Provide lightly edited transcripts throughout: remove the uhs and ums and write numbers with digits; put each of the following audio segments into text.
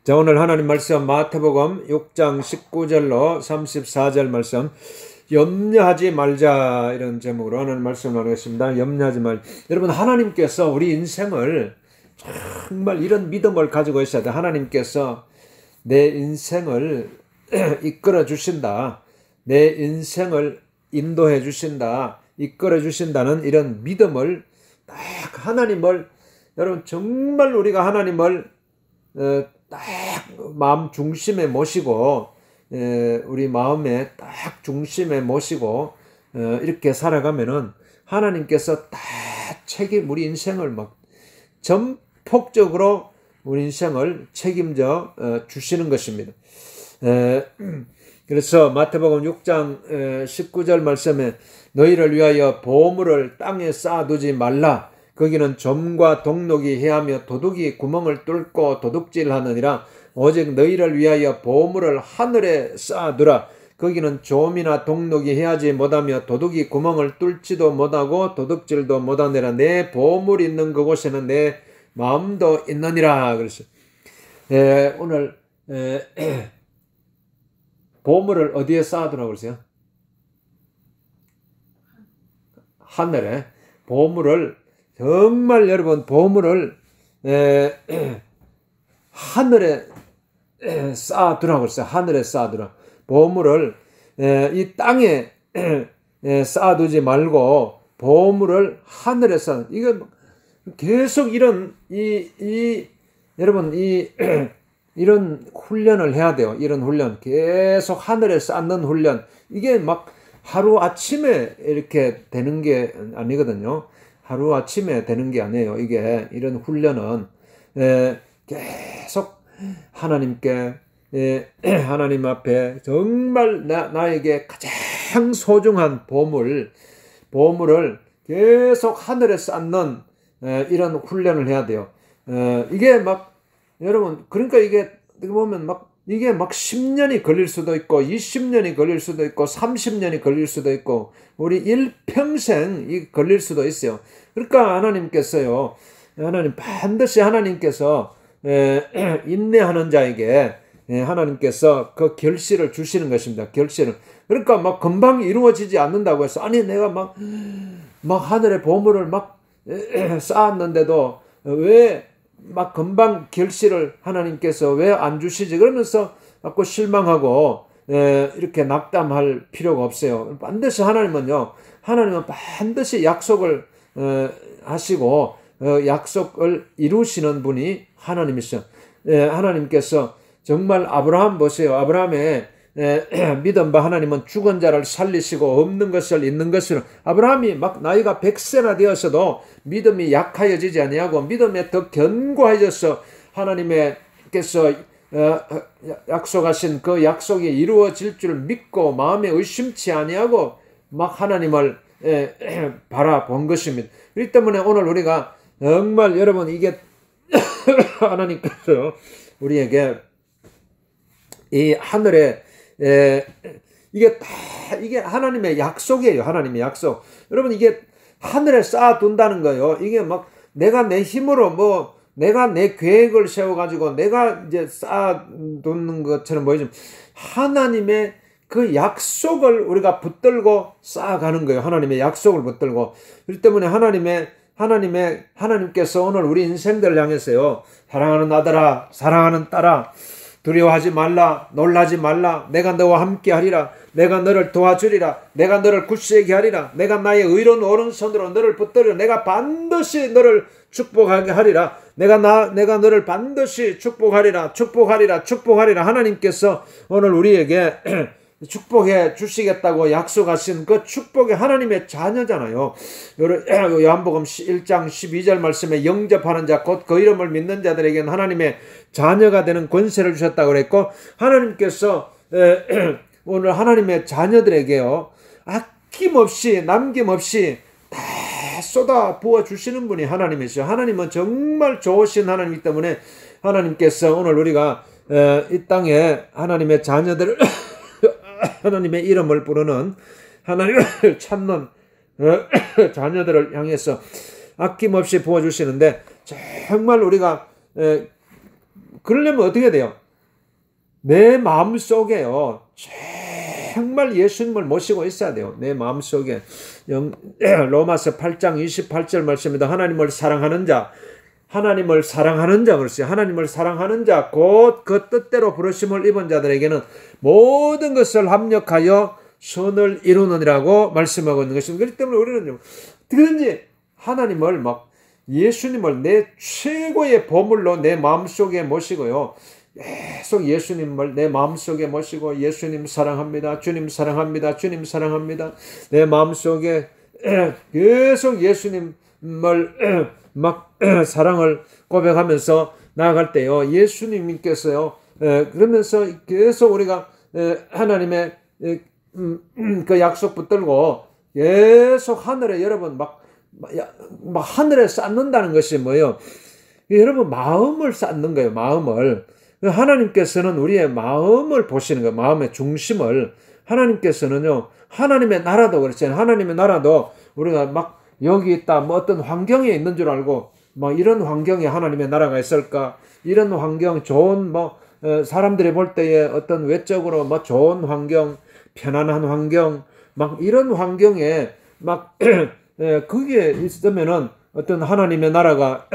자, 오늘 하나님 말씀 마태복음 6장 19절로 34절 말씀, 염려하지 말자, 이런 제목으로 하나님 말씀 나누겠습니다. 염려하지 말. 여러분, 하나님께서 우리 인생을 정말 이런 믿음을 가지고 있어야 돼. 하나님께서 내 인생을 이끌어 주신다. 내 인생을 인도해 주신다. 이끌어 주신다는 이런 믿음을 딱 하나님을, 여러분 정말 우리가 하나님을 딱 마음 중심에 모시고, 우리 마음의 딱 중심에 모시고 이렇게 살아가면은 하나님께서 다 우리 인생을 막 전폭적으로 우리 인생을 책임져 주시는 것입니다. 그래서 마태복음 6장 19절 말씀에 너희를 위하여 보물을 땅에 쌓아두지 말라. 거기는 점과 동록이 해하며 도둑이 구멍을 뚫고 도둑질하느니라. 오직 너희를 위하여 보물을 하늘에 쌓아두라. 거기는 좀이나 동록이 해하지 못하며 도둑이 구멍을 뚫지도 못하고 도둑질도 못하느라. 내 보물 있는 그곳에는 내 마음도 있느니라. 그래서 오늘 보물을 어디에 쌓아두라고 그러세요? 하늘에. 보물을 정말 여러분, 보물을 하늘에 쌓아두라고 했어요. 하늘에 쌓아두라. 보물을 이 땅에 쌓아두지 말고 보물을 하늘에 쌓아. 이거 계속 이런 여러분 이런 훈련을 해야 돼요. 이런 훈련, 계속 하늘에 쌓는 훈련. 이게 막 하루 아침에 이렇게 되는 게 아니거든요. 하루 아침에 되는 게 아니에요. 이게 이런 훈련은 계속 하나님께, 하나님 앞에 정말 나에게 가장 소중한 보물을 계속 하늘에 쌓는 이런 훈련을 해야 돼요. 이게 막 여러분, 그러니까 이게 보면 이게 막 10년이 걸릴 수도 있고 20년이 걸릴 수도 있고 30년이 걸릴 수도 있고 우리 일평생 걸릴 수도 있어요. 그러니까 하나님께서요, 반드시 하나님께서 인내하는 자에게 하나님께서 그 결실을 주시는 것입니다. 결실을. 그러니까 막 금방 이루어지지 않는다고 해서, 아니 내가 막 하늘에 보물을 막 쌓았는데도 왜 막 금방 결실을 하나님께서 왜 안 주시지? 그러면서 자꾸 실망하고 이렇게 낙담할 필요가 없어요. 반드시 하나님은 반드시 약속을 하시고 약속을 이루시는 분이 하나님이시죠. 하나님께서 정말 아브라함 보세요. 아브라함의 믿음 바 하나님은 죽은 자를 살리시고 없는 것을 있는 것으로. 아브라함이 막 나이가 100세나 되었어도 믿음이 약하여지지 아니하고 믿음에 더 견고해져서 하나님께서 약속하신 그 약속이 이루어질 줄 믿고 마음에 의심치 아니하고 막 하나님을 바라본 것입니다. 그렇기 때문에 오늘 우리가 정말 여러분, 이게 하나님께서 우리에게 이 하늘에 이게 하나님의 약속이에요. 하나님의 약속. 여러분, 이게 하늘에 쌓아둔다는 거예요. 이게 막 내가 내 힘으로 내가 내 계획을 세워가지고 내가 이제 쌓아두는 것처럼 보이지만 하나님의 그 약속을 우리가 붙들고 쌓아가는 거예요. 하나님의 약속을 붙들고. 그렇기 때문에 하나님께서 오늘 우리 인생들을 향해서요, 사랑하는 아들아, 사랑하는 딸아, 두려워하지 말라, 놀라지 말라, 내가 너와 함께 하리라, 내가 너를 도와주리라, 내가 너를 굳세게 하리라, 내가 나의 의로운 오른손으로 너를 붙들어 내가 반드시 너를 축복하게 하리라, 내가 너를 반드시 축복하리라. 하나님께서 오늘 우리에게 축복해 주시겠다고 약속하신 그 축복의 하나님의 자녀잖아요. 요한복음 1장 12절 말씀에 영접하는 자 곧 그 이름을 믿는 자들에게는 하나님의 자녀가 되는 권세를 주셨다고 그랬고, 하나님께서 오늘 하나님의 자녀들에게요, 아낌없이 남김없이 다 쏟아 부어 주시는 분이 하나님이시죠. 하나님은 정말 좋으신 하나님이기 때문에 하나님께서 오늘 우리가 이 땅에 하나님의 자녀들을 하나님의 이름을 부르는, 하나님을 찾는 자녀들을 향해서 아낌없이 부어주시는데, 정말 우리가 그러려면 어떻게 돼요? 내 마음속에요, 정말 예수님을 모시고 있어야 돼요. 내 마음속에. 로마서 8장 28절 말씀입니다. 하나님을 사랑하는 자, 하나님을 사랑하는 자, 그랬어요. 하나님을 사랑하는 자, 곧 그 뜻대로 부르심을 입은 자들에게는 모든 것을 합력하여 선을 이루느니라고 말씀하고 있는 것입니다. 그렇기 때문에 우리는 어떻게든지 하나님을 예수님을 내 최고의 보물로 내 마음속에 모시고요, 계속 예수님을 내 마음속에 모시고, 예수님 사랑합니다, 주님 사랑합니다, 주님 사랑합니다, 내 마음속에 계속 예수님을 사랑을 고백하면서 나아갈 때요, 예수님께서요, 그러면서 계속 우리가 하나님의 그 약속 붙들고 계속 하늘에, 여러분 하늘에 쌓는다는 것이 뭐예요? 여러분 마음을 쌓는 거예요. 마음을. 하나님께서는 우리의 마음을 보시는 거예요. 마음의 중심을. 하나님께서는요, 하나님의 나라도 그렇잖아요. 하나님의 나라도 우리가 여기 있다, 어떤 환경에 있는 줄 알고, 이런 환경에 하나님의 나라가 있을까? 이런 환경, 좋은, 사람들이 볼 때에 어떤 외적으로 좋은 환경, 편안한 환경, 이런 환경에 거기에 있으면은 어떤 하나님의 나라가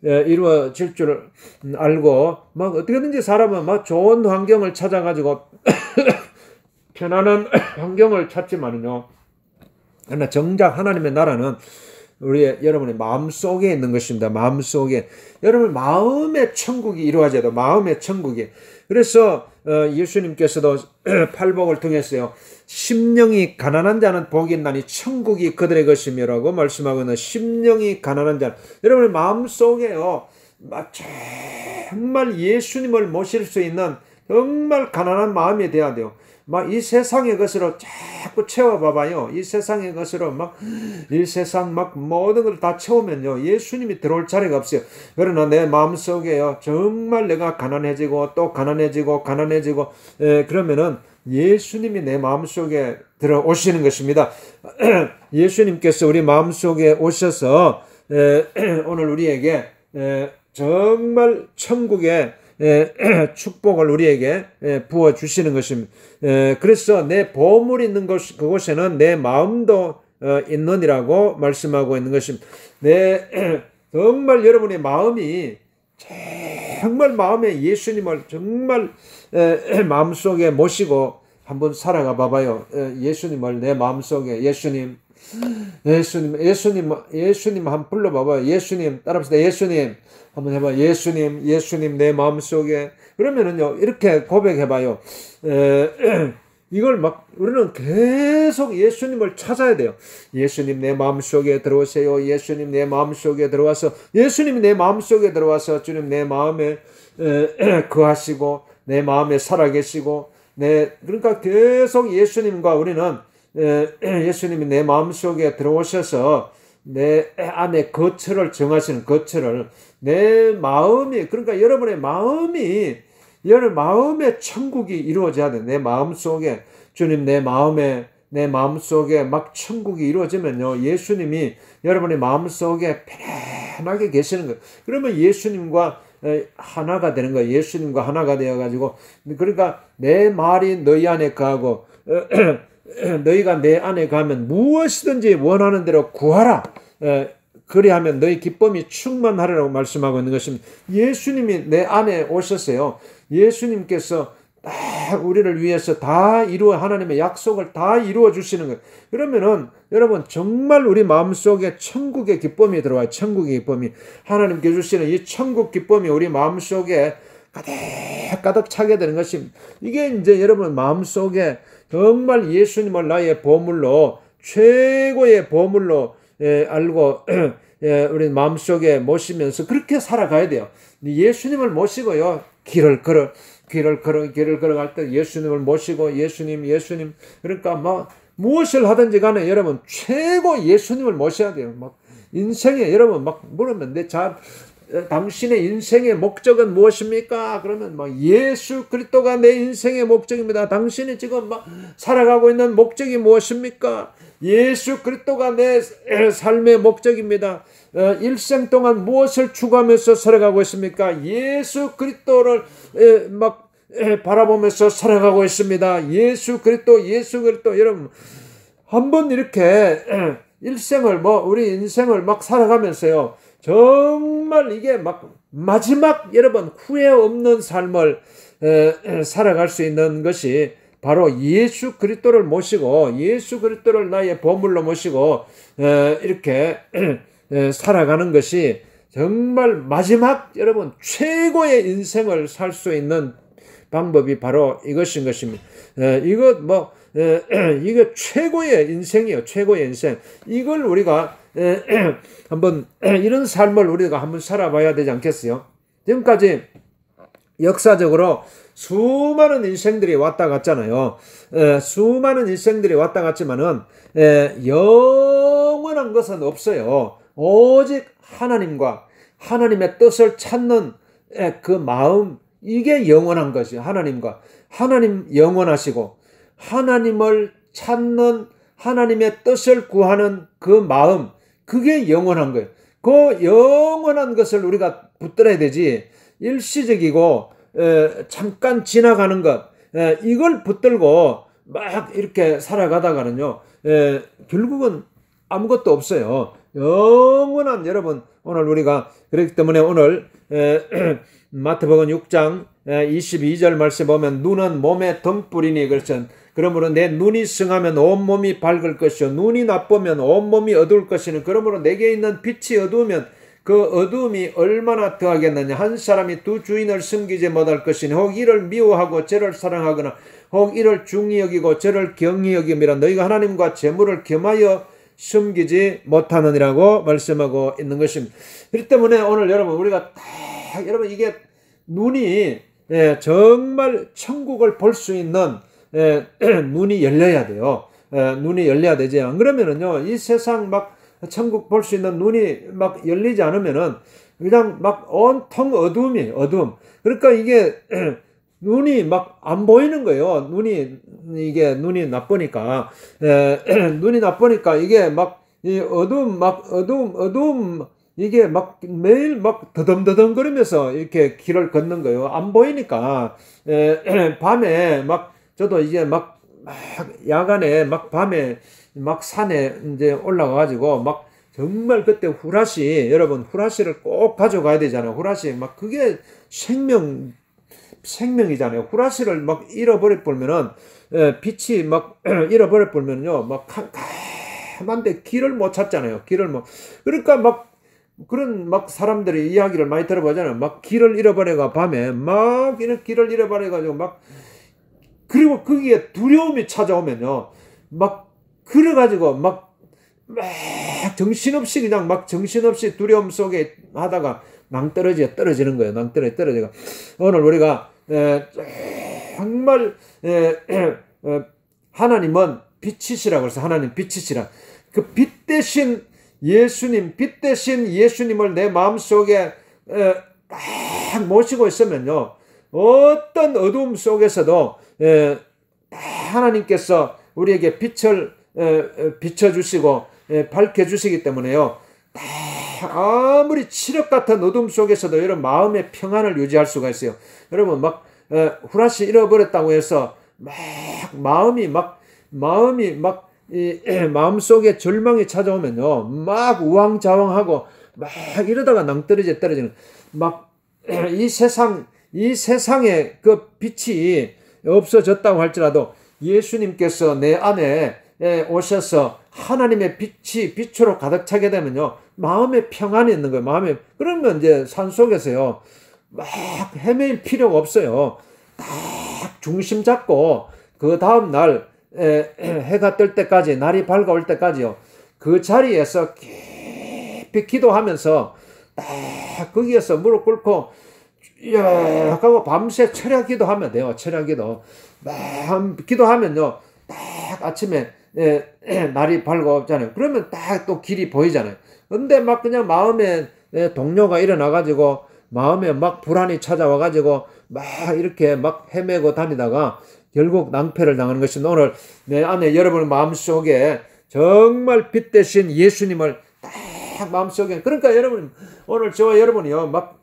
이루어질 줄 알고, 어떻게든지 사람은 좋은 환경을 찾아가지고 편안한 환경을 찾지만은요, 그러나 정작 하나님의 나라는 여러분의 마음속에 있는 것입니다. 마음속에. 여러분 마음의 천국이 이루어져야 돼요. 마음의 천국이. 그래서 예수님께서도 팔복을 통해서요, 심령이 가난한 자는 복이 있나니 천국이 그들의 것이며라고 말씀하고 있는, 심령이 가난한 자는, 여러분의 마음속에요, 정말 예수님을 모실 수 있는 정말 가난한 마음이 돼야 돼요. 이 세상의 것으로 자꾸 채워봐봐요. 이 세상의 것으로 이 세상 모든 걸 다 채우면요, 예수님이 들어올 자리가 없어요. 그러나 내 마음속에요, 정말 내가 가난해지고 또 가난해지고 그러면은 예수님이 내 마음속에 들어오시는 것입니다. 예수님께서 우리 마음속에 오셔서 오늘 우리에게 정말 천국의 축복을 우리에게 부어주시는 것입니다. 그래서 내 보물이 있는 그곳에는 내 마음도 있느니라고 말씀하고 있는 것입니다. 정말 여러분의 마음이 정말 마음에 예수님을 정말 마음속에 모시고 한번 살아가 봐봐요. 예수님을 내 마음속에, 예수님 한번 불러봐봐요. 예수님, 따라합시다. 예수님 한번 해봐. 예수님 내 마음속에. 그러면은요, 이렇게 고백해봐요. 이걸 우리는 계속 예수님을 찾아야 돼요. 예수님 내 마음속에 들어오세요. 예수님 내 마음속에 들어와서, 예수님이 내 마음속에 들어와서 주님 내 마음에 거하시고 내 마음에 살아계시고, 그러니까 계속 예수님과 우리는 예수님이 내 마음속에 들어오셔서 내 안에 거처를 정하시는, 거처를, 내 마음이, 그러니까 여러분의 마음의 천국이 이루어져야 돼. 내 마음속에, 주님 내 마음속에 천국이 이루어지면요, 예수님이 여러분의 마음속에 편하게 계시는 거예요. 그러면 예수님과 하나가 되는 거예요. 예수님과 하나가 되어가지고, 그러니까 내 말이 너희 안에 거하고 너희가 내 안에 가면 무엇이든지 원하는 대로 구하라. 그리하면 너희 기쁨이 충만하리라고 말씀하고 있는 것입니다. 예수님이 내 안에 오셨어요. 예수님께서 딱 우리를 위해서 하나님의 약속을 다 이루어 주시는 거예요. 그러면은 여러분 정말 우리 마음속에 천국의 기쁨이 들어와요. 천국의 기쁨이, 하나님께 주시는 이 천국 기쁨이 우리 마음속에 가득 차게 되는 것입니다. 이게 이제 여러분 마음속에 정말 예수님을 나의 보물로, 최고의 보물로 알고 우리 마음속에 모시면서 그렇게 살아가야 돼요. 예수님을 모시고요, 길을 걸어갈 때 예수님을 모시고, 예수님, 그러니까 무엇을 하든지 간에 여러분 최고 예수님을 모셔야 돼요. 인생에 여러분 물으면 당신의 인생의 목적은 무엇입니까? 그러면 예수 그리스도가 내 인생의 목적입니다. 당신이 지금 살아가고 있는 목적이 무엇입니까? 예수 그리스도가 내 삶의 목적입니다. 일생 동안 무엇을 추구하면서 살아가고 있습니까? 예수 그리스도를 막 바라보면서 살아가고 있습니다. 예수 그리스도 여러분 한번 이렇게 일생을 우리 인생을 막 살아가면서요, 정말 이게 막 마지막 여러분 후회 없는 삶을 살아갈 수 있는 것이 바로 예수 그리스도를 모시고 예수 그리스도를 나의 보물로 모시고 이렇게 살아가는 것이 정말 마지막 여러분 최고의 인생을 살 수 있는 방법이 바로 이것인 것입니다. 이거 최고의 인생이에요. 최고의 인생. 이걸 우리가 한번 이런 삶을 우리가 한번 살아봐야 되지 않겠어요? 지금까지 역사적으로 수많은 인생들이 왔다 갔잖아요. 수많은 인생들이 왔다 갔지만은 영원한 것은 없어요. 오직 하나님과 하나님의 뜻을 찾는 그 마음, 이게 영원한 것이에요. 하나님 영원하시고 하나님을 찾는 하나님의 뜻을 구하는 그 마음, 그게 영원한 거예요. 그 영원한 것을 우리가 붙들어야 되지, 일시적이고 잠깐 지나가는 것, 이걸 붙들고 막 이렇게 살아가다가는요, 결국은 아무것도 없어요. 영원한 여러분, 오늘 우리가 그렇기 때문에 오늘 마태복음 6장 22절 말씀 보면 눈은 몸의 등불이니 그러므로 내 눈이 성하면 온몸이 밝을 것이요 눈이 나쁘면 온몸이 어두울 것이니 그러므로 내게 있는 빛이 어두우면 그 어두움이 얼마나 더하겠느냐. 한 사람이 두 주인을 섬기지 못할 것이니 혹 이를 미워하고 저를 사랑하거나 혹 이를 중히 여기고 저를 경히 여김이라. 너희가 하나님과 재물을 겸하여 숨기지 못하느니라고 말씀하고 있는 것입니다. 그렇기 때문에 오늘 여러분 우리가 여러분 이게 눈이 정말 천국을 볼 수 있는 눈이 열려야 돼요. 눈이 열려야 되지. 안 그러면은요, 이 세상 막 천국 볼 수 있는 눈이 막 열리지 않으면은 그냥 막 온통 어둠. 그러니까 이게 눈이 막 안 보이는 거예요. 눈이 나쁘니까. 눈이 나쁘니까 이게 막 이 어둠 이게 막 매일 막 더듬더듬 거리면서 이렇게 길을 걷는 거예요. 안 보이니까. 밤에 막 저도 이제 막 야간에 막 밤에 막 산에 이제 올라가가지고 막 정말 그때 여러분 후라시를 꼭 가져가야 되잖아요. 후라시 막 그게 생명이잖아요. 후라시를 막 잃어버려 버리면은 빛이 막 잃어버려 버리면요 막 캄캄한데 길을 못 찾잖아요. 그러니까 막 그런 막 사람들이 이야기를 많이 들어보잖아요. 막 길을 잃어버려가 밤에 막 이런 길을 잃어버려가지고 막 그리고 거기에 두려움이 찾아오면요 막 그래가지고 막 정신없이 두려움 속에 하다가 떨어지는 거예요. 떨어지고 오늘 우리가 정말 하나님은 빛이시라고 해서 하나님 빛이시라. 그 빛 대신 예수님을 내 마음속에 딱 모시고 있으면요 어떤 어두움 속에서도 하나님께서 우리에게 빛을 비춰주시고 밝혀주시기 때문에요 아무리 칠흑 같은 어둠 속에서도 이런 마음의 평안을 유지할 수가 있어요. 여러분 막 후라시 잃어버렸다고 해서 막 마음이 마음속에 절망이 찾아오면요 막 우왕좌왕하고 막 이러다가 떨어지는 막 이 세상에 그 빛이 없어졌다고 할지라도 예수님께서 내 안에 오셔서 하나님의 빛으로 가득 차게 되면요 마음에 평안이 있는 거예요. 그러면 이제 산속에서요 막 헤매일 필요가 없어요. 딱 중심 잡고 그 다음 날 해가 뜰 때까지, 날이 밝아올 때까지요 그 자리에서 깊이 기도하면서 딱 거기에서 무릎 꿇고 하고 밤새 철야 기도하면 돼요. 철야 기도 막 기도하면요 딱 아침에 날이 밝아오잖아요. 그러면 딱 또 길이 보이잖아요. 근데 막 그냥 마음에 동료가 일어나가지고 마음에 막 불안이 찾아와가지고 막 이렇게 막 헤매고 다니다가 결국 낭패를 당하는 것이 오늘 내 안에 여러분 마음속에 정말 빛 대신 예수님을 딱 마음속에, 그러니까 여러분 오늘 저와 여러분이요 막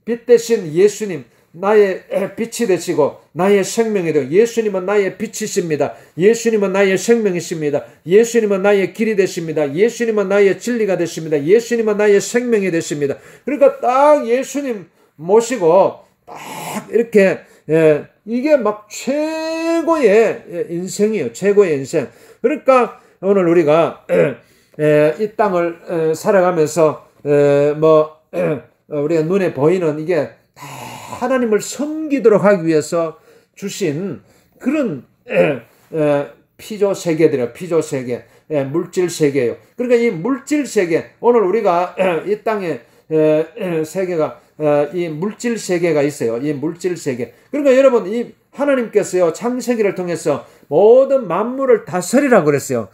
빛 대신 예수님, 나의 빛이 되시고 나의 생명이 되고, 예수님은 나의 빛이십니다. 예수님은 나의 생명이십니다. 예수님은 나의 길이 되십니다. 예수님은 나의 진리가 되십니다. 예수님은 나의 생명이 되십니다. 그러니까 딱 예수님 모시고 딱 이렇게 이게 막 최고의 인생이에요. 최고의 인생. 그러니까 오늘 우리가 이 땅을 살아가면서 우리가 눈에 보이는 이게 다 하나님을 섬기도록 하기 위해서 주신 그런 피조 세계들이에요. 피조 세계, 물질 세계예요. 그러니까 이 물질 세계, 오늘 우리가 이 땅에 세계가 이 물질 세계가 있어요. 이 물질 세계. 그러니까 여러분, 이 하나님께서요 창세기를 통해서 모든 만물을 다스리라고 그랬어요.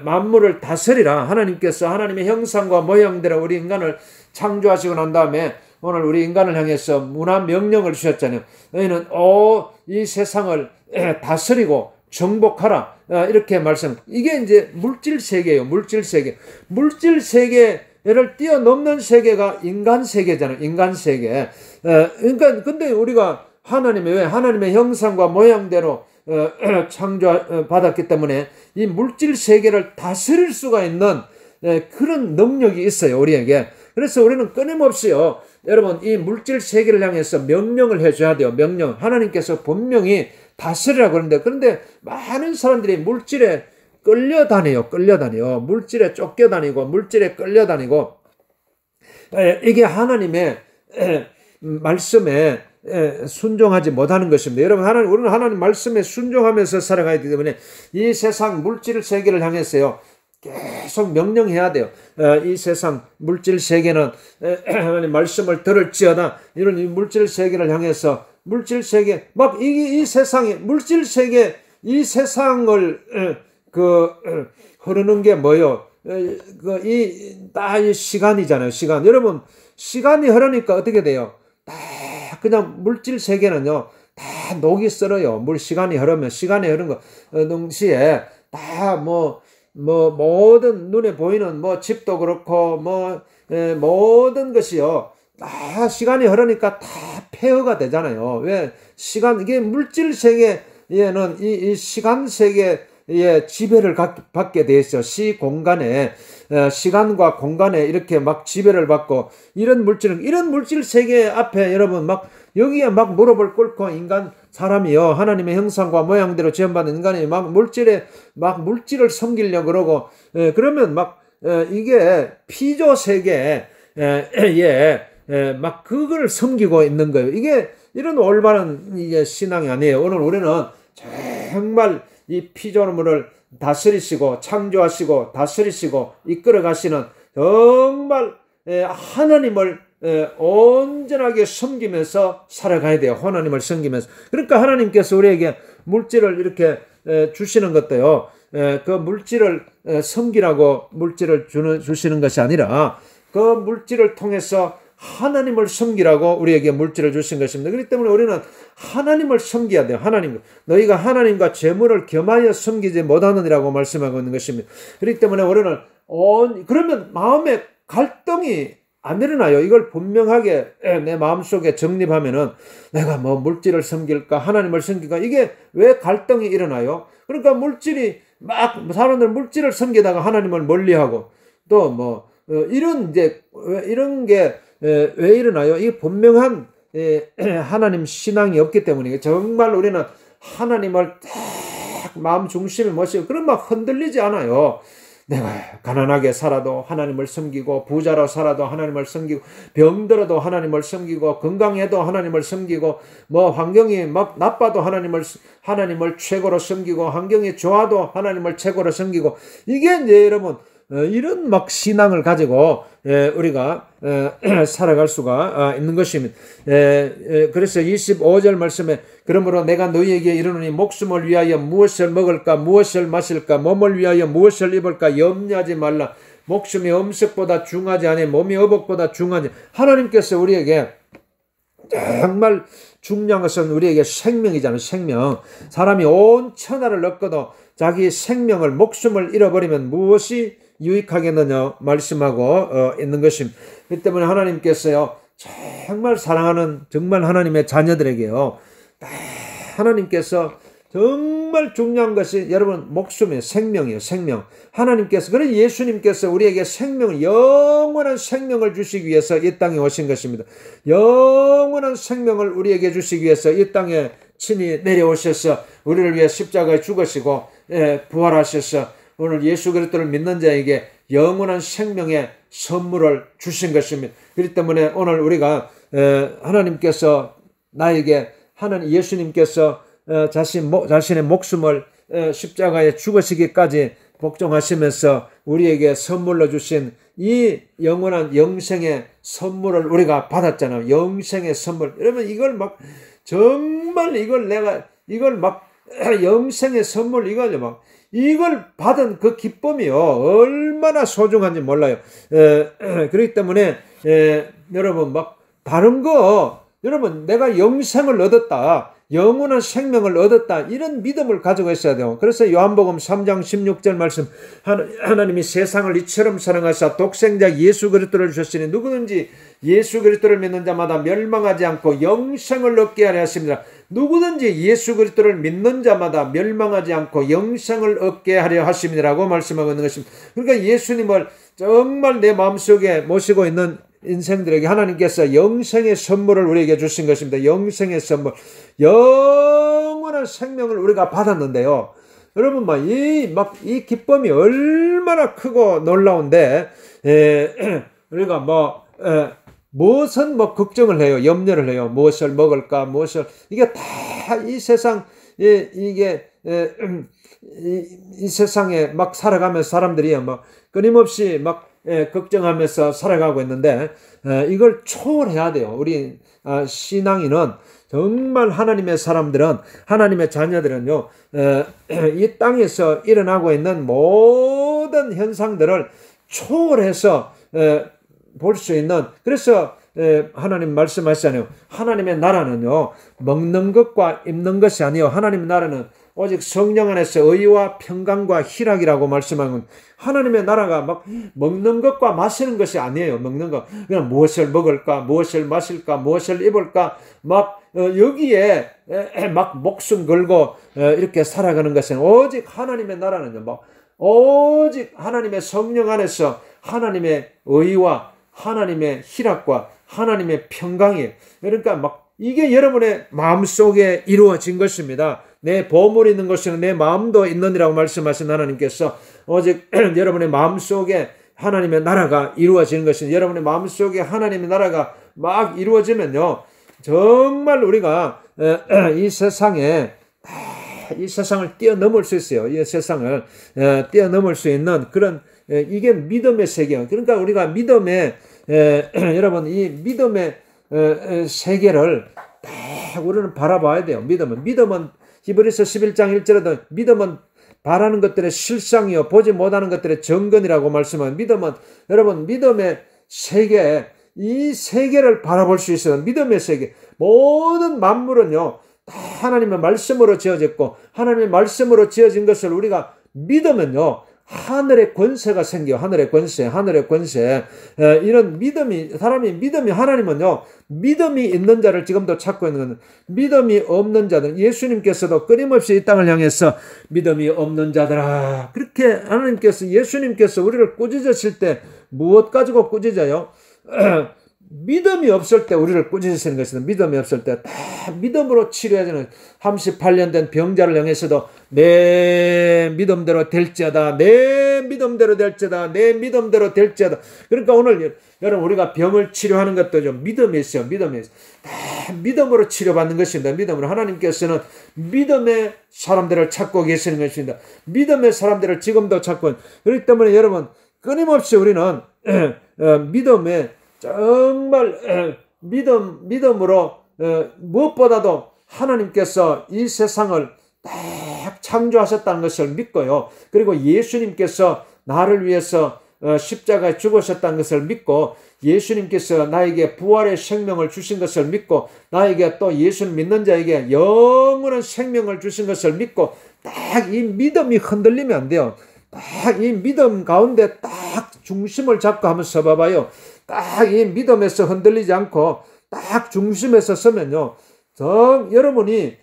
만물을 다스리라. 하나님께서 하나님의 형상과 모형대로 우리 인간을 창조하시고 난 다음에 오늘 우리 인간을 향해서 문화 명령을 주셨잖아요. 너희는 이 세상을 다스리고 정복하라. 이렇게 말씀. 이게 이제 물질 세계예요. 물질 세계. 물질 세계를 뛰어넘는 세계가 인간 세계잖아요. 인간 세계. 그러니까 근데 우리가 하나님의 형상과 모양대로 창조받았기 때문에 이 물질 세계를 다스릴 수가 있는 그런 능력이 있어요, 우리에게. 그래서 우리는 끊임없이요, 여러분, 이 물질 세계를 향해서 명령을 해줘야 돼요. 명령. 하나님께서 분명히 다스리라고 그러는데, 그런데 많은 사람들이 물질에 끌려다녀요. 물질에 쫓겨다니고, 물질에 끌려다니고, 이게 하나님의 말씀에 순종하지 못하는 것입니다. 여러분, 우리는 하나님 말씀에 순종하면서 살아가야 되기 때문에 이 세상 물질 세계를 향해서요 계속 명령해야 돼요. 이 세상 물질 세계는 하나님 말씀을 들을지어다. 이런 이 물질 세계를 향해서 물질 세계 막 이 세상에 물질 세계 이 세상을 흐르는 게 뭐요? 이 시간이잖아요. 시간. 여러분, 시간이 흐르니까 어떻게 돼요? 그냥 물질 세계는요 다 녹이 썰어요. 시간이 흐르면 거 동시에 다 모든 눈에 보이는 집도 그렇고 모든 것이요 다 시간이 흐르니까 다 폐허가 되잖아요. 왜? 이게 물질 세계에는 이 시간 세계의 지배를 받게 돼 있어요. 시간과 공간에 이렇게 막 지배를 받고, 이런 물질 세계 앞에 여러분 여기에 무릎을 꿇고 사람이요 하나님의 형상과 모양대로 지음받은 인간이 물질을 섬기려고 그러고, 그러면 이게 피조 세계에 그걸 섬기고 있는 거예요. 이런 올바른 신앙이 아니에요. 오늘 우리는 정말 이 피조물을 다스리시고 창조하시고 다스리시고 이끌어 가시는 정말 하나님을 온전하게 섬기면서 살아가야 돼요. 하나님을 섬기면서. 그러니까 하나님께서 우리에게 물질을 이렇게 주시는 것도요, 그 물질을 섬기라고 물질을 주시는 것이 아니라 그 물질을 통해서 하나님을 섬기라고 우리에게 물질을 주신 것입니다. 그렇기 때문에 우리는 하나님을 섬겨야 돼요. 너희가 하나님과 재물을 겸하여 섬기지 못하느니라고 말씀하고 있는 것입니다. 그렇기 때문에 우리는 그러면 마음에 갈등이 안 일어나요. 이걸 분명하게 내 마음속에 정립하면은 내가 물질을 섬길까 하나님을 섬길까, 이게 왜 갈등이 일어나요? 그러니까 사람들 물질을 섬기다가 하나님을 멀리하고 또 이런 게 왜 일어나요? 이게 분명한 하나님 신앙이 없기 때문이에요. 정말 우리는 하나님을 딱 마음 중심에 모시고 그런 흔들리지 않아요. 내가 가난하게 살아도 하나님을 섬기고, 부자로 살아도 하나님을 섬기고, 병들어도 하나님을 섬기고, 건강해도 하나님을 섬기고, 환경이 나빠도 하나님을 최고로 섬기고, 환경이 좋아도 하나님을 최고로 섬기고, 이게 이제 여러분 이런 신앙을 가지고 우리가 살아갈 수가 있는 것입니다. 그래서 25절 말씀에 그러므로 내가 너희에게 이르노니 목숨을 위하여 무엇을 먹을까 무엇을 마실까 몸을 위하여 무엇을 입을까 염려하지 말라. 목숨이 음식보다 중하지 아니 몸이 의복보다 중하지. 하나님께서 우리에게 정말 중요한 것은 우리에게 생명이잖아요. 생명. 사람이 온 천하를 얻고도 자기 생명을 목숨을 잃어버리면 무엇이 유익하겠느냐 말씀하고 있는 것입니다. 그 때문에 하나님께서요 정말 사랑하는 정말 하나님의 자녀들에게요 하나님께서 정말 중요한 것이 여러분 목숨이에요. 생명이에요. 생명. 하나님께서 그래서 예수님께서 우리에게 생명을 영원한 생명을 주시기 위해서 이 땅에 오신 것입니다. 영원한 생명을 우리에게 주시기 위해서 이 땅에 친히 내려오셔서 우리를 위해 십자가에 죽으시고 부활하셔서 오늘 예수 그리스도를 믿는 자에게 영원한 생명의 선물을 주신 것입니다. 그렇기 때문에 오늘 우리가 하나님께서 나에게 예수님께서 자신의 목숨을 십자가에 죽으시기까지 복종하시면서 우리에게 선물로 주신 이 영원한 영생의 선물을 우리가 받았잖아요. 영생의 선물. 여러분 이걸 막 정말 이걸 막 영생의 선물 이걸 받은 그 기쁨이요 얼마나 소중한지 몰라요. 그렇기 때문에 여러분 막 다른 거 여러분 내가 영생을 얻었다. 영원한 생명을 얻었다. 이런 믿음을 가지고 있어야 돼요. 그래서 요한복음 3장 16절 말씀 하나님이 세상을 이처럼 사랑하사 독생자 예수 그리스도를 주셨으니 누구든지 예수 그리스도를 믿는 자마다 멸망하지 않고 영생을 얻게 하려 하십니다. 누구든지 예수 그리스도를 믿는 자마다 멸망하지 않고 영생을 얻게 하려 하십니다라고 말씀하고 있는 것입니다. 그러니까 예수님을 정말 내 마음속에 모시고 있는 인생들에게 하나님께서 영생의 선물을 우리에게 주신 것입니다. 영생의 선물. 영원한 생명을 우리가 받았는데요. 여러분, 이 기쁨이 얼마나 크고 놀라운데, 우리가 무엇은 걱정을 해요. 염려를 해요. 무엇을 먹을까, 이게 다 이 세상, 이 세상에 살아가면서 사람들이 끊임없이 걱정하면서 살아가고 있는데 이걸 초월해야 돼요. 우리 신앙인은 정말 하나님의 사람들은 하나님의 자녀들은요 이 땅에서 일어나고 있는 모든 현상들을 초월해서 볼 수 있는 그래서 하나님 말씀하시잖아요. 하나님의 나라는요 먹는 것과 입는 것이 아니요 하나님의 나라는 오직 성령 안에서 의와 평강과 희락이라고 말씀하는 하나님의 나라가 먹는 것과 마시는 것이 아니에요. 먹는 것 그냥 무엇을 먹을까 무엇을 마실까 무엇을 입을까 여기에 목숨 걸고 이렇게 살아가는 것은 오직 하나님의 나라는요 오직 하나님의 성령 안에서 하나님의 의와 하나님의 희락과 하나님의 평강이에요. 그러니까 이게 여러분의 마음속에 이루어진 것입니다. 내 보물이 있는 것은 내 마음도 있느니라고 말씀하신 하나님께서 오직 여러분의 마음속에 하나님의 나라가 이루어지는 것은 여러분의 마음속에 하나님의 나라가 이루어지면요 정말 우리가 이 세상을 뛰어넘을 수 있어요. 이 세상을 뛰어넘을 수 있는 그런 이게 믿음의 세계예요. 그러니까 우리가 믿음의 여러분 이 믿음의 세계를 딱 우리는 바라봐야 돼요. 믿음은 히브리서 11장 1절에도 믿음은 바라는 것들의 실상이요 보지 못하는 것들의 정근이라고 말씀한 믿음은 여러분 믿음의 세계 이 세계를 바라볼 수 있어요. 믿음의 세계 모든 만물은요 다 하나님의 말씀으로 지어졌고 하나님의 말씀으로 지어진 것을 우리가 믿으면요 하늘의 권세가 생겨요. 하늘의 권세. 이런 믿음이 하나님은요, 믿음이 있는 자를 지금도 찾고 있는 건 믿음이 없는 자들, 예수님께서도 끊임없이 이 땅을 향해서 믿음이 없는 자들아. 그렇게 하나님께서, 예수님께서 우리를 꾸짖으실 때 무엇 가지고 꾸짖어요? 믿음이 없을 때 우리를 꾸짖으시는 것이다. 믿음이 없을 때 다 믿음으로 치료해주는 38년 된 병자를 향해서도 내 믿음대로 될지어다. 내 믿음대로 될지어다. 내 믿음대로 될지어다. 그러니까 오늘 여러분 우리가 병을 치료하는 것도 좀 믿음이 있어요. 다 믿음으로 치료받는 것입니다. 믿음으로 하나님께서는 믿음의 사람들을 찾고 계시는 것입니다. 믿음의 사람들을 지금도 찾고 그렇기 때문에 여러분 끊임없이 우리는 믿음에 정말 믿음으로 무엇보다도 하나님께서 이 세상을 딱 창조하셨다는 것을 믿고요. 그리고 예수님께서 나를 위해서 십자가에 죽으셨다는 것을 믿고 예수님께서 나에게 부활의 생명을 주신 것을 믿고 나에게 또 예수를 믿는 자에게 영원한 생명을 주신 것을 믿고 딱 이 믿음이 흔들리면 안 돼요. 딱 이 믿음 가운데 딱 중심을 잡고 한번 서봐봐요. 딱 이 믿음에서 흔들리지 않고 딱 중심에서 서면요. 여러분이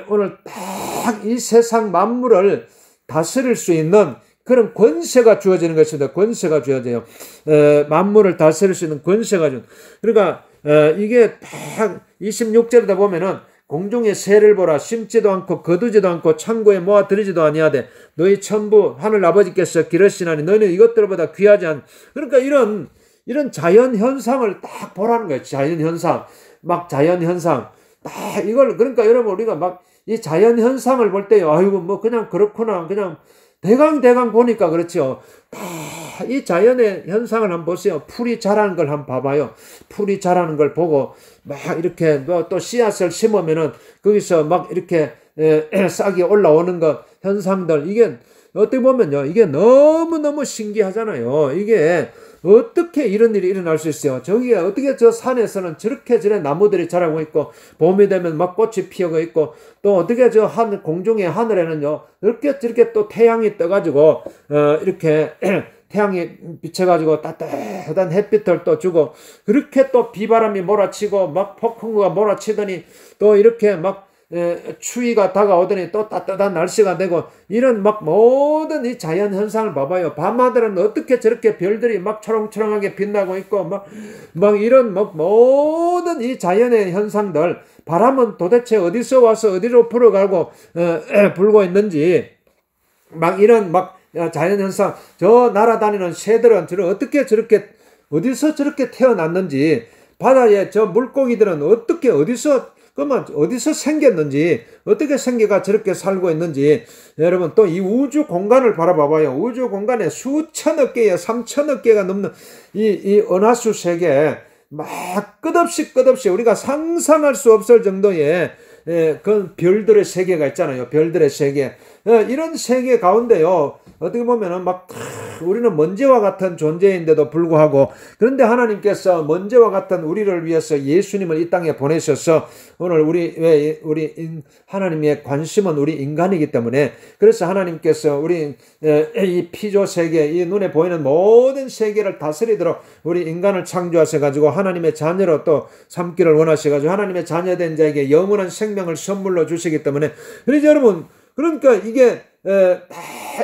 오늘 딱 이 세상 만물을 다스릴 수 있는 그런 권세가 주어지는 것입니다. 권세가 주어져요. 만물을 다스릴 수 있는 권세가 주. 그러니까 이게 딱 26절에다 보면은 공중의 새를 보라 심지도 않고 거두지도 않고 창고에 모아 들이지도 아니하되 너희 천부 하늘 아버지께서 기르시나니 너희는 이것들보다 귀하지 않. 그러니까 이런 자연 현상을 딱 보라는 거예요. 자연 현상. 막 자연 현상. 딱 이걸 그러니까 여러분 우리가 막 이 자연 현상을 볼 때요. 아이고 뭐 그냥 그렇구나. 그냥 대강 보니까 그렇죠. 이 자연의 현상을 한번 보세요. 풀이 자라는 걸 한번 봐봐요. 풀이 자라는 걸 보고 막 이렇게 또 씨앗을 심으면은 거기서 막 이렇게 싹이 올라오는 것 현상들 이게 어떻게 보면요. 이게 너무너무 신기하잖아요. 이게 어떻게 이런 일이 일어날 수 있어요? 저기에 어떻게 저 산에서는 저렇게 나무들이 자라고 있고 봄이 되면 막 꽃이 피어가 있고 또 어떻게 저 공중의 하늘에는요 이렇게 저렇게 또 태양이 떠가지고 이렇게 태양이 비쳐가지고 따뜻한 햇빛을 또 주고 그렇게 또 비바람이 몰아치고 막 폭풍우가 몰아치더니 또 이렇게 막 추위가 다가오더니 또 따뜻한 날씨가 되고 이런 막 모든 이 자연 현상을 봐봐요. 밤하늘은 어떻게 저렇게 별들이 막 초롱초롱하게 빛나고 있고 막 이런 막 모든 이 자연의 현상들 바람은 도대체 어디서 와서 어디로 불어가고 불고 있는지 막 이런 막 자연 현상 저 날아다니는 새들은 어떻게 저렇게 어디서 저렇게 태어났는지 바다에 저 물고기들은 어떻게 어디서 생겼는지 어떻게 생겨가 저렇게 살고 있는지 여러분 또 이 우주 공간을 바라봐봐요. 우주 공간에 수천억 개의 3천억 개가 넘는 이 은하수 세계 막 끝없이 우리가 상상할 수 없을 정도의 그 별들의 세계가 있잖아요. 별들의 세계 이런 세계 가운데요. 어떻게 보면은 막 우리는 먼지와 같은 존재인데도 불구하고 그런데 하나님께서 먼지와 같은 우리를 위해서 예수님을 이 땅에 보내셔서 오늘 우리 하나님의 관심은 우리 인간이기 때문에 그래서 하나님께서 우리 이 피조 세계 이 눈에 보이는 모든 세계를 다스리도록 우리 인간을 창조하셔 가지고 하나님의 자녀로 또 삼기를 원하셔 가지고 하나님의 자녀된 자에게 영원한 생명을 선물로 주시기 때문에 그래서 여러분 그러니까 이게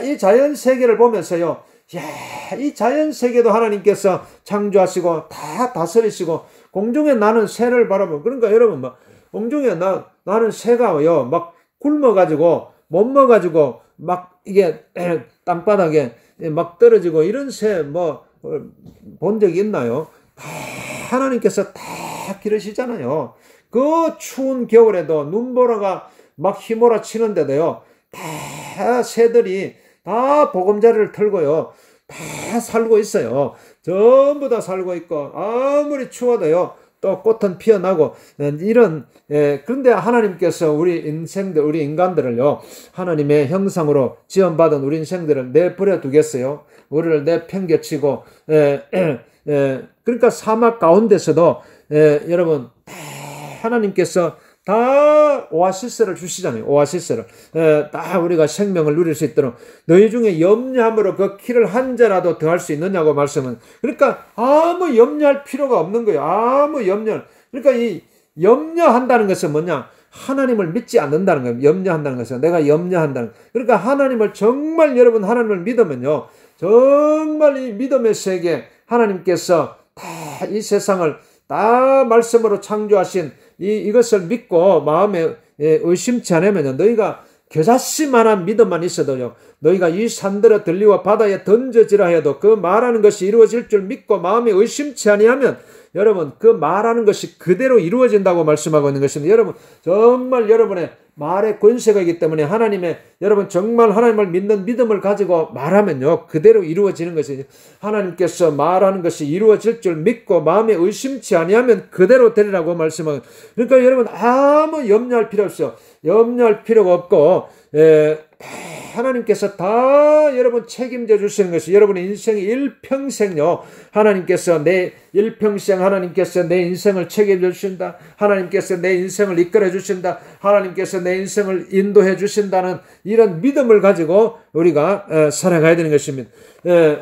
이 자연 세계를 보면서요. 야, 이 자연 세계도 하나님께서 창조하시고 다 다스리시고 공중에 나는 새를 바라보면 그러니까 여러분 막 공중에 나는 새가요. 막 굶어가지고 못 먹어가지고 막 이게 땅바닥에 막 떨어지고 이런 새 뭐 본 적이 있나요? 다 하나님께서 다 기르시잖아요. 그 추운 겨울에도 눈보라가 막 휘몰아 치는데도요. 다 새들이 다 보금자리를 털고요. 다 살고 있어요. 전부 다 살고 있고 아무리 추워도요. 또 꽃은 피어나고 이런 그런데 하나님께서 우리 인간들을요. 하나님의 형상으로 지원받은 우리 인생들을 내버려 두겠어요. 우리를 내팽개치고 그러니까 사막 가운데서도 여러분 다 하나님께서 다 오아시스를 주시잖아요. 오아시스를 다 우리가 생명을 누릴 수 있도록 너희 중에 염려함으로 그 키를 한 자라도 더할 수 있느냐고 말씀은 그러니까 아무 염려할 필요가 없는 거예요. 아무 염려. 그러니까 이 염려한다는 것은 뭐냐? 하나님을 믿지 않는다는 거예요. 염려한다는 것은 내가 염려한다는 거예요. 그러니까 하나님을 정말 여러분 하나님을 믿으면요. 정말 이 믿음의 세계 하나님께서 다 이 세상을 다 말씀으로 창조하신 이것을 믿고 마음에 의심치 않으면요. 너희가 겨자씨만한 믿음만 있어도요. 너희가 이 산들을 들리와 바다에 던져지라 해도 그 말하는 것이 이루어질 줄 믿고 마음에 의심치 아니하면 여러분 그 말하는 것이 그대로 이루어진다고 말씀하고 있는 것입니다. 여러분 정말 여러분의 말의 권세가 있기 때문에 여러분 정말 하나님을 믿는 믿음을 가지고 말하면요. 그대로 이루어지는 것이죠. 하나님께서 말하는 것이 이루어질 줄 믿고 마음에 의심치 아니하면 그대로 되리라고 말씀하고 그러니까 여러분 아무 염려할 필요 없어요. 염려할 필요가 없고 하나님께서 다 여러분 책임져 주시는 것이 여러분의 인생의 일평생요. 하나님께서 내 일평생 하나님께서 내 인생을 책임져 주신다. 하나님께서 내 인생을 이끌어 주신다. 하나님께서 내 인생을 인도해 주신다는 이런 믿음을 가지고 우리가 살아가야 되는 것입니다.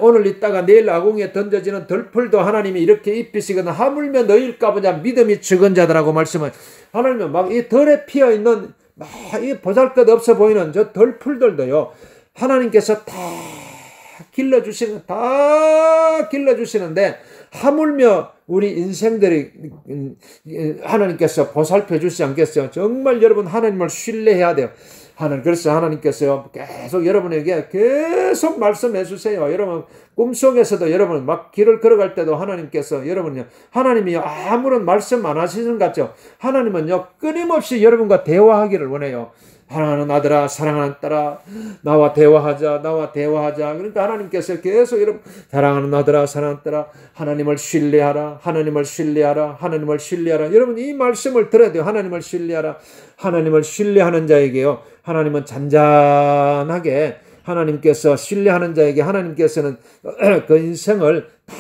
오늘 있다가 내일 아궁이에 던져지는 덜풀도 하나님이 이렇게 입히시거든 하물며 너희일까 보자 믿음이 적은 자들하고 말씀을 하나님은 막 이 덜에 피어 있는 막 이 보잘것 없어 보이는 저 덜풀들도요 하나님께서 다 길러주시는데 하물며 우리 인생들이 하나님께서 보살펴 주시지 않겠어요? 정말 여러분 하나님을 신뢰해야 돼요. 그래서 하나님께서요 계속 여러분에게 계속 말씀해 주세요. 여러분 꿈속에서도 여러분 막 길을 걸어갈 때도 하나님께서 여러분요 하나님이요 아무런 말씀 안 하시는 것 같죠? 하나님은요 끊임없이 여러분과 대화하기를 원해요. 사랑하는 아들아 사랑하는 딸아 나와 대화하자. 그러니까 하나님께서 계속 여러분 사랑하는 아들아 사랑하는 딸아 하나님을 신뢰하라. 여러분 이 말씀을 들어야 돼요. 하나님을 신뢰하라. 하나님을 신뢰하는 자에게요 하나님은 잔잔하게 하나님께서 신뢰하는 자에게 하나님께서는 그 인생을 다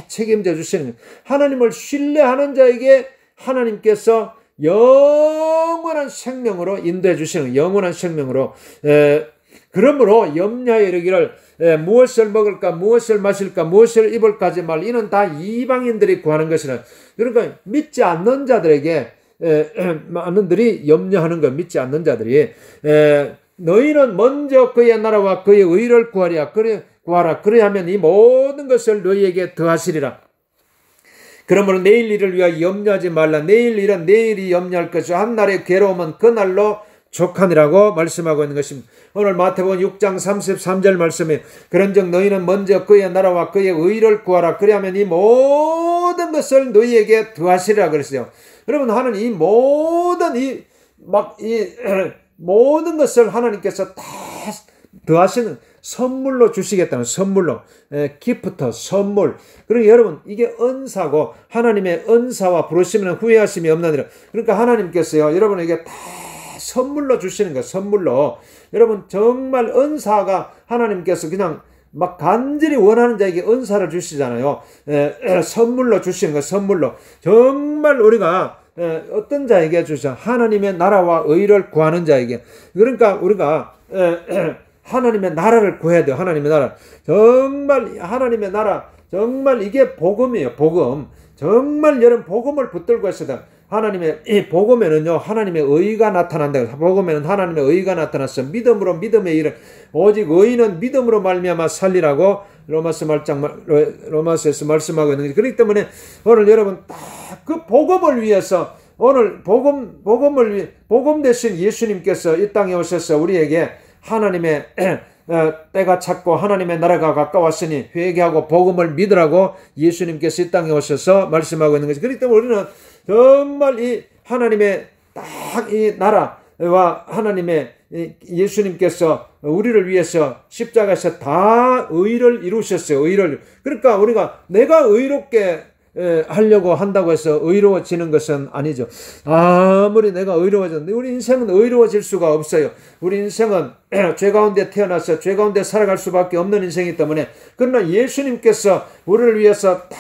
책임져 주시는 하나님을 신뢰하는 자에게 하나님께서 영원한 생명으로 인도해 주시는 영원한 생명으로 그러므로 염려하여 이르기를 무엇을 먹을까 무엇을 마실까 무엇을 입을까 하지 말 이는 다 이방인들이 구하는 것이라. 그러니까 믿지 않는 자들에게 많은 들이 염려하는 것 믿지 않는 자들이 너희는 먼저 그의 나라와 그의 의를 구하라. 그래야면 이 모든 것을 너희에게 더하시리라. 그러므로 내일 일을 위하여 염려하지 말라. 내일 일은 내일이 염려할 것이요 한 날의 괴로움은 그날로 족하니라고 말씀하고 있는 것입니다. 오늘 마태복음 6장 33절 말씀에 그런즉 너희는 먼저 그의 나라와 그의 의를 구하라. 그리하면 이 모든 것을 너희에게 더하시리라 그랬어요. 여러분 하나님 이 모든 것을 하나님께서 다 더하시는 선물로 주시겠다는 선물로 기프트 선물. 그러니까 여러분 이게 은사고 하나님의 은사와 부르시면 후회하심이 없느니라. 그러니까 하나님께서요 여러분에게 다 선물로 주시는 거예요. 선물로 여러분 정말 은사가 하나님께서 그냥 막 간절히 원하는 자에게 은사를 주시잖아요. 선물로 주시는 거예요. 선물로 정말 우리가 어떤 자에게 주시죠? 하나님의 나라와 의를 구하는 자에게. 그러니까 우리가 하나님의 나라를 구해야 돼요. 하나님의 나라. 정말 하나님의 나라. 정말 이게 복음이에요. 복음. 정말 여러분 복음을 붙들고 있어야 하나님의 이 복음에는요 하나님의 의가 나타난다. 복음에는 하나님의 의가 나타났어. 믿음으로 믿음의 일을 오직 의인은 믿음으로 말미암아 살리라고 로마서에서 말씀하고 있는 거죠. 그렇기 때문에 오늘 여러분 딱 그 복음을 위해서 오늘 복음을 위해 복음 대신 예수님께서 이 땅에 오셔서 우리에게 하나님의 때가 찼고 하나님의 나라가 가까웠으니 회개하고 복음을 믿으라고 예수님께서 이 땅에 오셔서 말씀하고 있는 것이죠. 그렇기 때문에 우리는 정말 이 하나님의 딱 이 나라와 하나님의 예수님께서 우리를 위해서 십자가에서 다 의를 이루셨어요. 의를. 그러니까 우리가 내가 의롭게 하려고 한다고 해서 의로워지는 것은 아니죠. 아무리 내가 의로워졌는데 우리 인생은 의로워질 수가 없어요. 우리 인생은 죄 가운데 태어나서 죄 가운데 살아갈 수밖에 없는 인생이기 때문에 그러나 예수님께서 우리를 위해서 다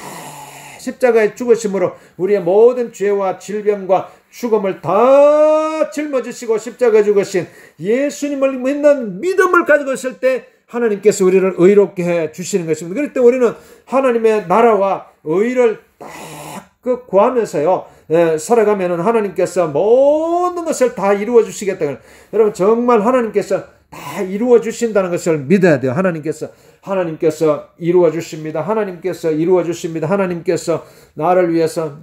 십자가에 죽으심으로 우리의 모든 죄와 질병과 죽음을 다 짊어지시고 십자가에 죽으신 예수님을 믿는 믿음을 가지고 있을 때 하나님께서 우리를 의롭게 해 주시는 것입니다. 그럴 때 우리는 하나님의 나라와 의를 딱 구하면서요 살아가면은 하나님께서 모든 것을 다 이루어 주시겠다. 여러분 정말 하나님께서 다 이루어 주신다는 것을 믿어야 돼요. 하나님께서 이루어 주십니다. 하나님께서 나를 위해서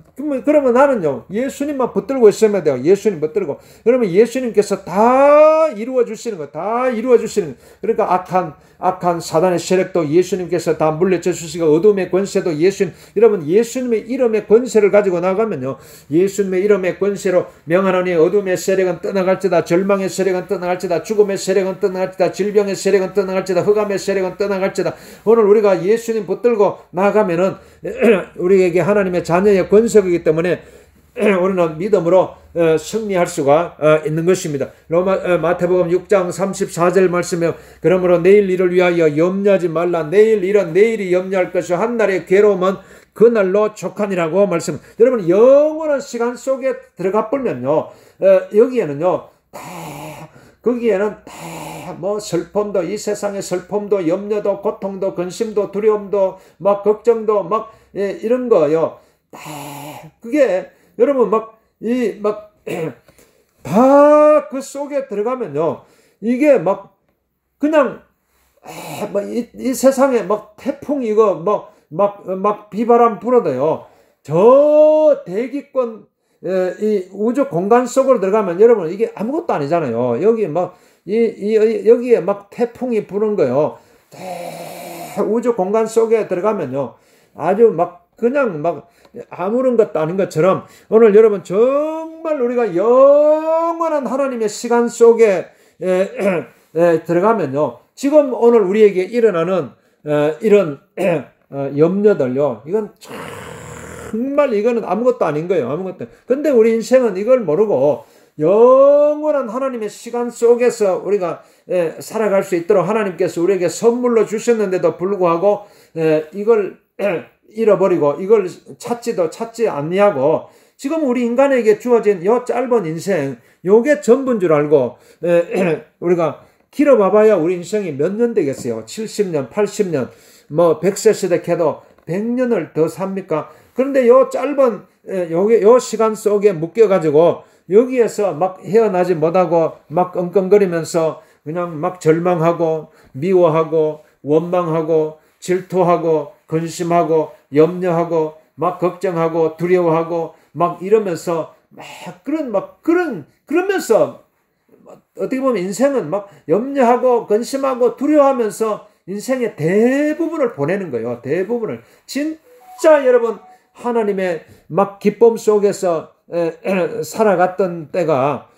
그러면 나는요 예수님만 붙들고 있으면 돼요. 예수님 붙들고 그러면 예수님께서 다 이루어 주시는 거, 다 이루어 주시는 거. 그러니까 악한 사단의 세력도 예수님께서 다 물리쳐 주시고 어둠의 권세도 여러분 예수님의 이름의 권세를 가지고 나가면요 예수님의 이름의 권세로 명하노니 어둠의 세력은 떠나갈지다. 절망의 세력은 떠나갈지다. 죽음의 세력은 떠나갈지다. 질병의 세력은 떠나갈지다. 흑암의 세력은 떠나갈지다. 오늘 우리가 예수님 붙들고 나가면은 우리에게 하나님의 자녀의 권세이기 때문에 우리는 믿음으로 승리할 수가 있는 것입니다. 마태복음 6장 34절 말씀에 그러므로 내일 일을 위하여 염려하지 말라. 내일 일은 내일이 염려할 것이요 한날의 괴로움은 그날로 족하니라고 말씀. 여러분 영원한 시간 속에 들어가 보면요, 여기에는요 거기에는 뭐 슬픔도, 이 세상의 슬픔도, 염려도, 고통도, 근심도, 두려움도, 막 걱정도, 막 이런 거요. 그게 여러분 다 그 속에 들어가면요, 이게 막 그냥 이 세상에 막 태풍 이거 막 비바람 불어도요, 저 대기권 이 우주 공간 속으로 들어가면 여러분 이게 아무것도 아니잖아요. 여기 여기에 막 태풍이 부는 거요. 우주 공간 속에 들어가면요, 아주 그냥 아무런 것도 아닌 것처럼 오늘 여러분 정말 우리가 영원한 하나님의 시간 속에 들어가면요, 지금 오늘 우리에게 일어나는 이런 염려들요, 이건 정말 이거는 아무것도 아닌 거예요. 아무것도. 근데 우리 인생은 이걸 모르고 영원한 하나님의 시간 속에서 우리가 살아갈 수 있도록 하나님께서 우리에게 선물로 주셨는데도 불구하고 이걸 잃어버리고 이걸 찾지 아니하고 지금 우리 인간에게 주어진 요 짧은 인생, 요게 전부인 줄 알고 우리가 길어봐봐야 우리 인생이 몇 년 되겠어요? 70년, 80년, 100세 시대 해도 100년을 더 삽니까? 그런데 요 짧은 요 시간 속에 묶여가지고 여기에서 헤어나지 못하고 끙끙거리면서 그냥 절망하고 미워하고 원망하고 질투하고 근심하고 염려하고 걱정하고 두려워하고 이러면서 그러면서 어떻게 보면 인생은 염려하고 근심하고 두려워하면서 인생의 대부분을 보내는 거예요. 대부분을. 진짜 여러분 하나님의 기쁨 속에서 살아갔던 때가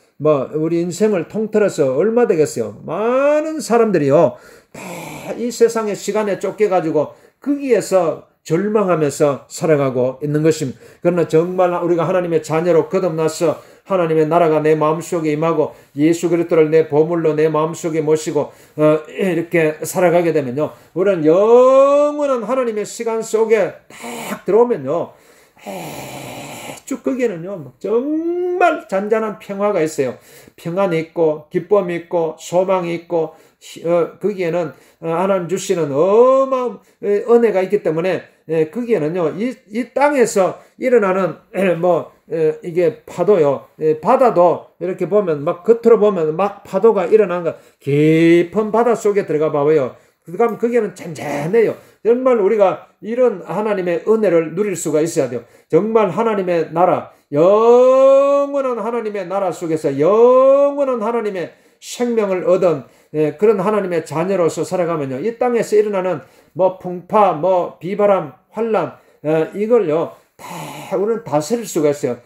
우리 인생을 통틀어서 얼마 되겠어요? 많은 사람들이요, 다 이 세상의 시간에 쫓겨가지고 거기에서 절망하면서 살아가고 있는 것입니다. 그러나 정말 우리가 하나님의 자녀로 거듭나서 하나님의 나라가 내 마음속에 임하고 예수 그리스도를 내 보물로 내 마음속에 모시고 이렇게 살아가게 되면요, 우리는 영원한 하나님의 시간 속에 딱 들어오면요, 쭉 거기에는요 정말 잔잔한 평화가 있어요. 평안이 있고 기쁨이 있고 소망이 있고 거기에는 하나님 주시는 어마어마한 은혜가 있기 때문에 거기에는요 이 땅에서 일어나는 이게 파도요, 바다도 이렇게 보면 겉으로 보면 파도가 일어나는 거, 깊은 바다 속에 들어가 봐요. 그러면 거기에는 잔잔해요. 정말 우리가 이런 하나님의 은혜를 누릴 수가 있어야 돼요. 정말 하나님의 나라, 영원한 하나님의 나라 속에서 영원한 하나님의 생명을 얻은 그런 하나님의 자녀로서 살아가면요, 이 땅에서 일어나는 풍파, 비바람, 환란, 이걸요 다 우리는 다스릴 수가 있어요.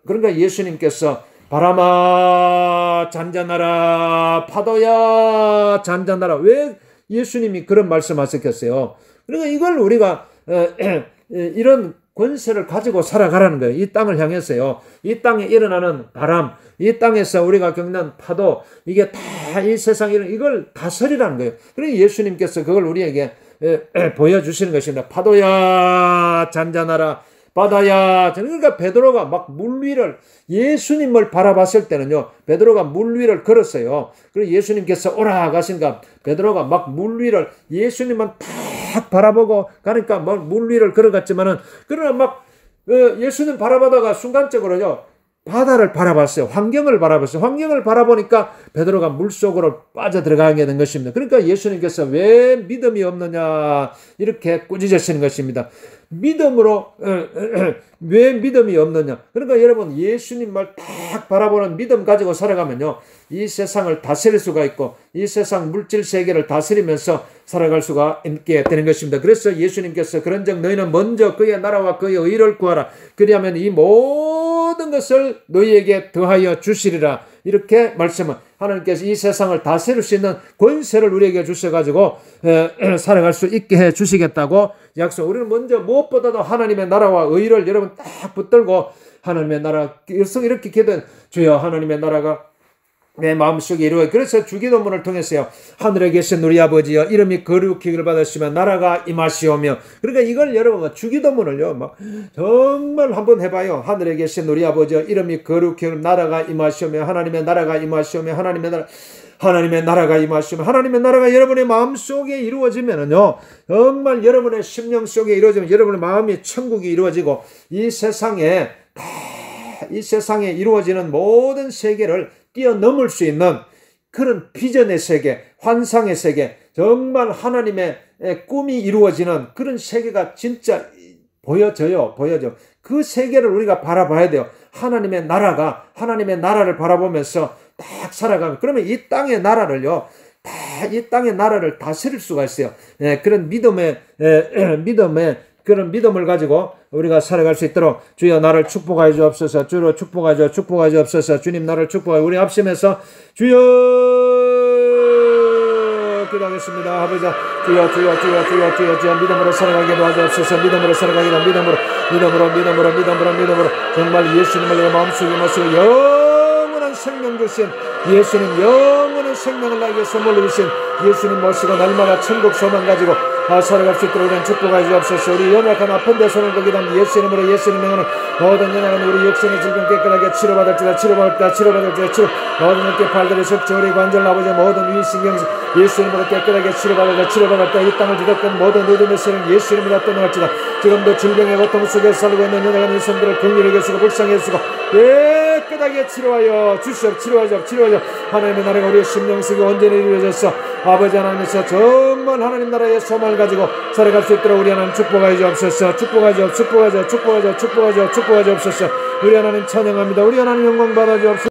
그러니까 예수님께서 바람아 잔잔하라, 파도야 잔잔하라, 왜 예수님이 그런 말씀하셨겠어요? 그러니까 이걸 우리가 이런 권세를 가지고 살아가라는 거예요. 이 땅을 향해서요. 이 땅에 일어나는 바람, 이 땅에서 우리가 겪는 파도, 이게 다 이 세상에 이걸 다스리라는 거예요. 그래서 예수님께서 그걸 우리에게 보여주시는 것입니다. 파도야 잔잔하라, 바다야. 그러니까 베드로가 물 위를, 예수님을 바라봤을 때는요, 베드로가 물 위를 걸었어요. 그리고 예수님께서 오라 가신가, 베드로가 물 위를, 예수님만 딱 바라보고 가니까 물 위를 걸어갔지만은, 그러나 예수님 바라보다가 순간적으로요 바다를 바라봤어요. 환경을 바라봤어요. 환경을 바라보니까 베드로가 물속으로 빠져들어가게 된 것입니다. 그러니까 예수님께서 왜 믿음이 없느냐 이렇게 꾸짖으시는 것입니다. 믿음으로 왜 믿음이 없느냐. 그러니까 여러분 예수님 말 딱 바라보는 믿음 가지고 살아가면요, 이 세상을 다스릴 수가 있고 이 세상 물질 세계를 다스리면서 살아갈 수가 있게 되는 것입니다. 그래서 예수님께서 그런즉 너희는 먼저 그의 나라와 그의 의를 구하라. 그리하면 이 모든 것을 너희에게 더하여 주시리라. 이렇게 말씀은 하나님께서 이 세상을 다스릴 수 있는 권세를 우리에게 주셔가지고 살아갈 수 있게 해 주시겠다고 약속. 우리는 먼저 무엇보다도 하나님의 나라와 의를 여러분 딱 붙들고 하나님의 나라 계속 이렇게 기도해. 주여 하나님의 나라가 내 마음속에 이루어. 그래서 주기도문을 통해서요, 하늘에 계신 우리 아버지여 이름이 거룩히를 받으시면 나라가 임하시오며. 그러니까 이걸 여러분 주기도문을요 막 정말 한번 해봐요. 하늘에 계신 우리 아버지여 이름이 거룩히를 나라가 임하시오며 하나님의 나라가 임하시오며 하나님의 나라가 임하시면 하나님의 나라가 여러분의 마음속에 이루어지면은요, 정말 여러분의 심령 속에 이루어지면 여러분의 마음이 천국이 이루어지고 이 세상에 이루어지는 모든 세계를 뛰어넘을 수 있는 그런 비전의 세계, 환상의 세계, 정말 하나님의 꿈이 이루어지는 그런 세계가 진짜 보여져. 그 세계를 우리가 바라봐야 돼요. 하나님의 나라를 바라보면서 딱 살아가면, 그러면 이 땅의 나라를요, 이 땅의 나라를 다스릴 수가 있어요. 그런 그런 믿음을 가지고 우리가 살아갈 수 있도록 주여 나를 축복하여 주옵소서. 주로 축복하여 주옵소서. 주님 나를 축복하여. 우리 합심해서 주여 기도하겠습니다. 아버지 주여 믿음으로 살아가게 도와주옵소서. 믿음으로 정말 예수님을 내 마음속에 모시고 영원한 생명 주신 예수님, 영원한 생명을 나에게 선물로 주신 예수님 모시고 날마다 천국 소망 가지고 살아갈 수 있도록 우리는 축복하여 주옵소서. 우리 연약한 아픈 데 손을 거기다 예수님으로 예수님 명하는 모든 연약한 우리 육신의 질병 깨끗하게 치료받을지다. 모든 어깨 팔다리 석저리 관절 아버지 모든 위신경 예수님으로 깨끗하게 치료받았다. 이 땅을 뒤덮은 모든 어둠의 세력 예수님으로 떠나갈지다. 지금도 질병의 고통 속에 살고 있는 연약한 인생들을 긍휼히 여기시고 불쌍히 여기시고 깨끗하게 치료하여 주시옵소서. 하나님의 나라가 우리의 심령 속에 온전히 이루어졌어. 아버지 하나님께서 정말 하나님 나라의 소망을 가지고 살아갈 수 있도록 우리 하나님 축복하여 주옵소서. 축복하여 주옵소서. 우리 하나님 찬양합니다. 우리 하나님 영광 받아 주옵소서.